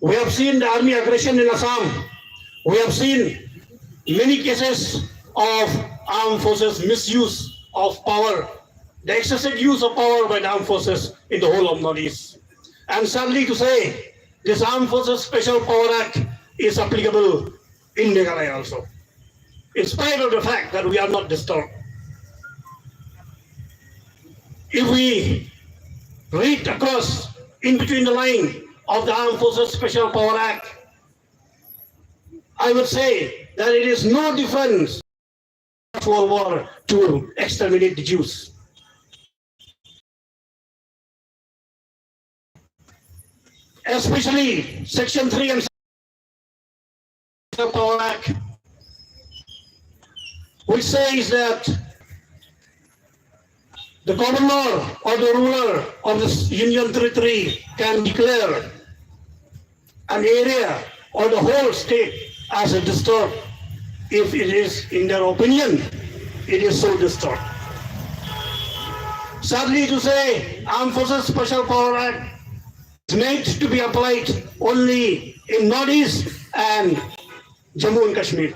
We have seen the army aggression in Assam. We have seen many cases of armed forces misuse of power, the excessive use of power by the armed forces in the whole of Northeast. And sadly to say, this Armed Forces Special Power Act is applicable in Meghalaya also, in spite of the fact that we are not disturbed. If we read across in between the line of the Armed Forces Special Power Act, I would say that it is no difference for war to exterminate the Jews. Especially Section 3 and Special Power Act, which says that the governor or the ruler of the Union Territory can declare an area or the whole state as a disturbed if it is, in their opinion, it is so disturbed. Sadly to say, Armed Forces Special Power Act is meant to be applied only in Northeast and Jammu and Kashmir.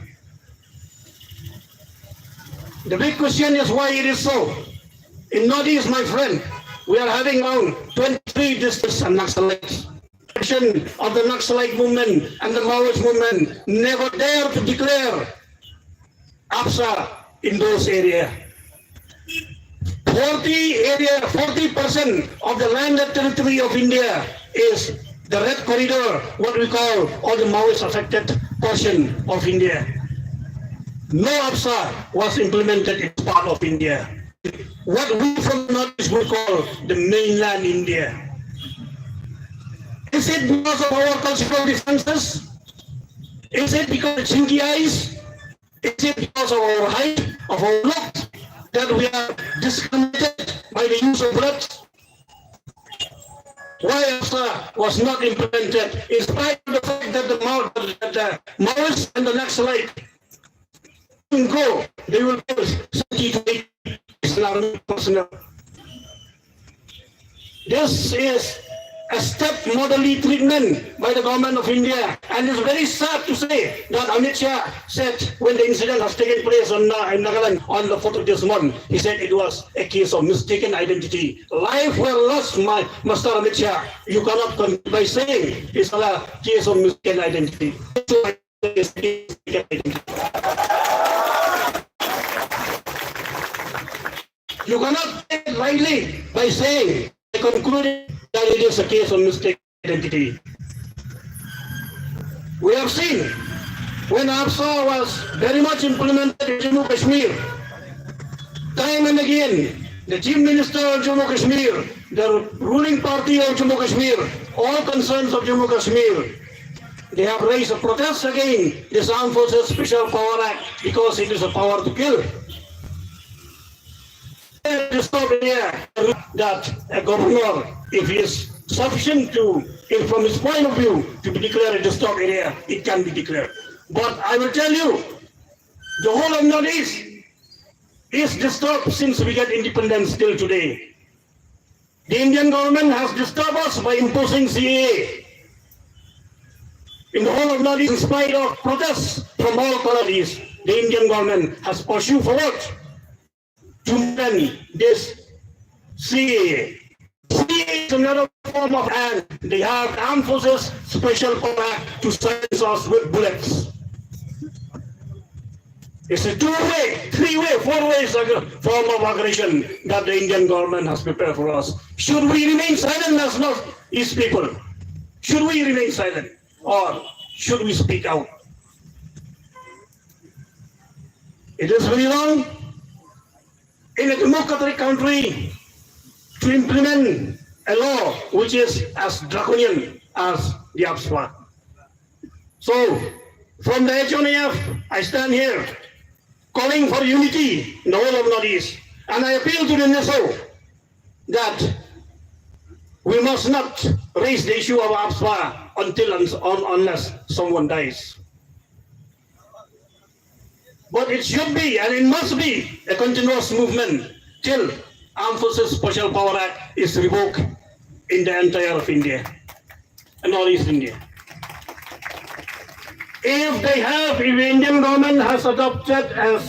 The big question is why it is so. In Northeast, my friend, we are having around 23 districts and Naxalites. Of the Naxalite movement and the Maoist movement never dare to declare APSA in those areas. 40% of the landed territory of India is the red corridor, what we call, or the Maoist affected portion of India. No APSA was implemented in part of India. What we from the Northeast would call the mainland India. Is it because of our cultural differences? Is it because of chinky eyes? Is it because of our height, of our look, that we are discriminated by the use of blood? Why APSA was not implemented, in spite of the fact that the Maoists and the Naxalite go, they will kill 70 to 80 Islamic personnel. This is a step-motherly treatment by the government of India, and it's very sad to say that Amit Shah said when the incident has taken place in Nagaland on the 4th of this month, he said it was a case of mistaken identity. Life well lost, my Master Amit Shah. You cannot come by saying it's a case of mistaken identity. You cannot take it lightly by saying, I concluded that it is a case of mistaken identity. We have seen when APSA was very much implemented in Jammu Kashmir, time and again, the Chief Minister of Jammu Kashmir, the ruling party of Jammu Kashmir, all concerns of Jammu Kashmir, they have raised a protest against this Armed Forces Special Power Act because it is a power to kill. That a governor, if he is sufficient to, if from his point of view, to be declared a disturbed area, it can be declared. But I will tell you, the whole of Northeast is disturbed since we get independence till today. The Indian government has disturbed us by imposing CAA. In the whole of Northeast, in spite of protests from all colonies, the Indian government has pursued forward to end this CAA. CAA is another form of, and they have Armed Forces Special Power Act to silence us with bullets. It's a two-way, three-way, four-way form of aggression that the Indian government has prepared for us. Should we remain silent as Northeast people? Should we remain silent, or should we speak out? It is very wrong in a democratic country to implement a law which is as draconian as the APSA. So, from the HONAF, I stand here calling for unity in the whole of Northeast, and I appeal to the NESO that we must not raise the issue of APSA unless someone dies. But it should be, and it must be, a continuous movement till Armed Forces Special Power Act is revoked in the entire of India, and Northeast India. if the Indian government has adopted as